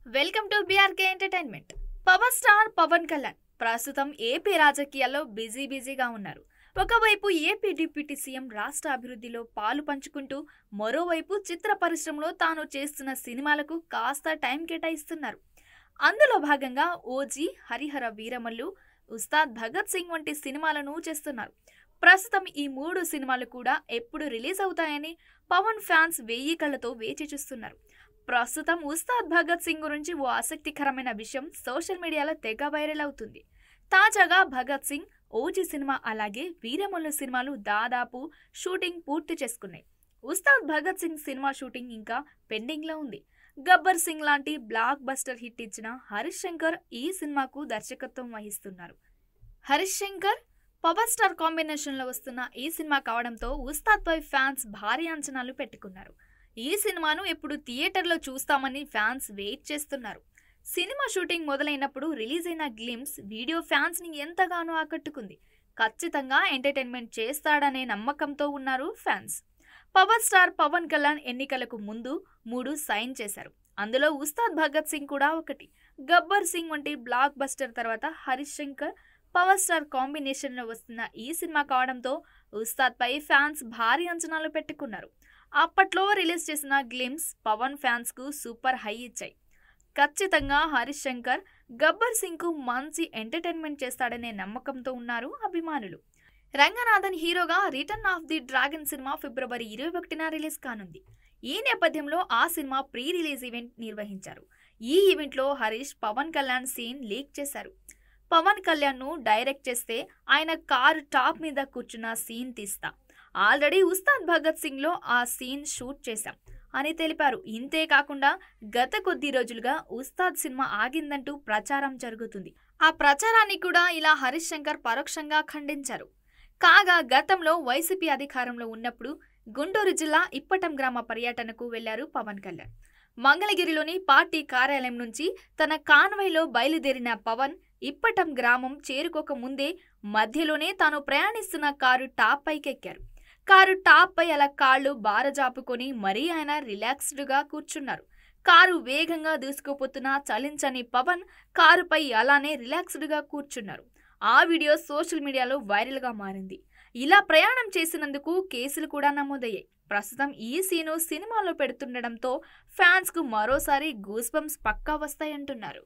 Welcome to BRK entertainment. Power star Pavan Kalyan ప్రస్తుతం AP రాజకీయాల్లో బిజీగా ఉన్నారు. ఒకవైపు ఏపీ డిప్యూటీ సీఎం రాష్ట్ర అభివృద్ధిలో పాలు పంచుకుంటూ, మరోవైపు చిత్ర పరిశ్రమలో తాను చేస్తున్న సినిమాలకు కాస్త టైం కేటాయిస్తున్నారు. అందులో భాగంగా ఓజీ, హరిహర వీరమల్లు, ఉస్తాద్ భగత్ సింగ్ వంటి సినిమాలను చేస్తున్నారు. ప్రస్తుతం ఈ 3 సినిమాలు కూడా ఎప్పుడు రిలీజ్ అవుతాయని పవన్ ఫ్యాన్స్ 1000 కళ్ళతో వేచి చూస్తున్నారు. ప్రస్తుతం ఉస్తాద్ భగత్ సింగ్ గురించి ఓ ఆసక్తికరమైన విషయం సోషల్ మీడియాలో తెగ వైరల్ అవుతుంది. తాజాగా భగత్ సింగ్, ఓజీ సినిమా అలాగే వీరమల్లు సినిమాలు దాదాపు షూటింగ్ పూర్తి చేసుకున్నాయి. ఉస్తాద్ భగత్ సింగ్ సినిమా షూటింగ్ ఇంకా పెండింగ్ లో ఉంది. గబ్బర్ సింగ్ లాంటి బ్లాక్ బస్టర్ హిట్ ఇచ్చిన హరీష్ శంకర్ ఈ సినిమాకు దర్శకత్వం వహిస్తున్నారు. Harish Shankar, power star combination లో వస్తున్న ఈ సినిమా కావడంతో ఉస్తాద్ పై ఫ్యాన్స్ భారీ అంచనాలు పెట్టుకున్నారు. ఈ సినిమాను ఎప్పుడు థియేటర్లో చూస్తామని ఫ్యాన్స్ వెయిట్ చేస్తున్నారు. సినిమా షూటింగ్ మొదలైనప్పుడు రిలీజ్ అయిన గ్లిమ్స్ వీడియో ఫ్యాన్స్ ని ఎంతగానో ఆకట్టుకుంది. ఖచ్చితంగా ఎంటర్టైన్మెంట్ చేస్తాడనే నమ్మకంతో ఉన్నారు fans. Power star Pavan Kalyan ఎన్నికలకు ముందు 3 సైన్ చేశారు. అందులో ఉస్తాద్ భగత్ సింగ్ కూడా ఒకటి. గబ్బర్ సింగ్ వంటి బ్లాక్ బస్టర్ తర్వాత Harish Shankar, power star combination లో వస్తున్న ఈ సినిమా కావడంతో ఉస్తాద్ పై ఫ్యాన్స్ భారీ అంచనాలు పెట్టుకున్నారు. అప్పట్లో రిలీజ్ చేసిన గ్లిమ్స్ పవన్ ఫ్యాన్స్ కు సూపర్ హై ఇచ్చాయి. ఖచ్చితంగా హరీష్ శంకర్ గబ్బర్ సింగ్ కు మంచి ఎంటర్టైన్మెంట్ చేస్తాడనే నమ్మకంతో ఉన్నారు అభిమానులు. రంగనాథన్ హీరోగా return of the dragon cinema February 21న రిలీజ్ కానుంది. ఈ నేపథ్యంలో ఆ సినిమా ప్రీ రిలీజ్ ఈవెంట్ నిర్వహించారు. ఈ ఈవెంట్ లో హరీష్ పవన్ కళ్యాణ్ సీన్ లీక్ చేశారు. పవన్ కళ్యాణ్ ను డైరెక్ట్ చేస్తే ఆయన కారు టాప్ మీద కూర్చున్న సీన్ తీస్తా, ఆల్రెడీ ఉస్తాద్ భగత్ సింగ్ లో ఆ సీన్ షూట్ చేశాం అని తెలిపారు. ఇంతే కాకుండా గత కొద్ది రోజులుగా ఉస్తాద్ సినిమా ఆగిందంటూ ప్రచారం జరుగుతుంది. ఆ ప్రచారాన్ని కూడా ఇలా హరీష్ శంకర్ పరోక్షంగా ఖండించారు. కాగా గతంలో వైసీపీ అధికారంలో ఉన్నప్పుడు గుంటూరు జిల్లా ఇప్పటం గ్రామ పర్యటనకు వెళ్లారు పవన్ కళ్యాణ్. మంగళగిరిలోని పార్టీ కార్యాలయం నుంచి తన కాన్వాయ్లో బయలుదేరిన పవన్ ఇప్పటం గ్రామం చేరుకోక ముందే మధ్యలోనే తాను ప్రయాణిస్తున్న కారు టాప్ పైకెక్కారు. కారు టాప్ పై అలా కాళ్ళు బారజాపుకొని మరీ ఆయన రిలాక్స్డ్ గా కూర్చున్నారు. కారు వేగంగా దూసుకుపోతున్నా చలించని పవన్ కారుపై అలానే రిలాక్స్డ్ గా కూర్చున్నారు. ఆ వీడియో సోషల్ మీడియాలో వైరల్ గా మారింది. ఇలా ప్రయాణం చేసినందుకు కేసులు కూడా నమోదయ్యాయి. ప్రస్తుతం ఈ సీను సినిమాలో పెడుతుండడంతో ఫ్యాన్స్ కు మరోసారి గూస్ బంప్స్ పక్కా వస్తాయంటున్నారు.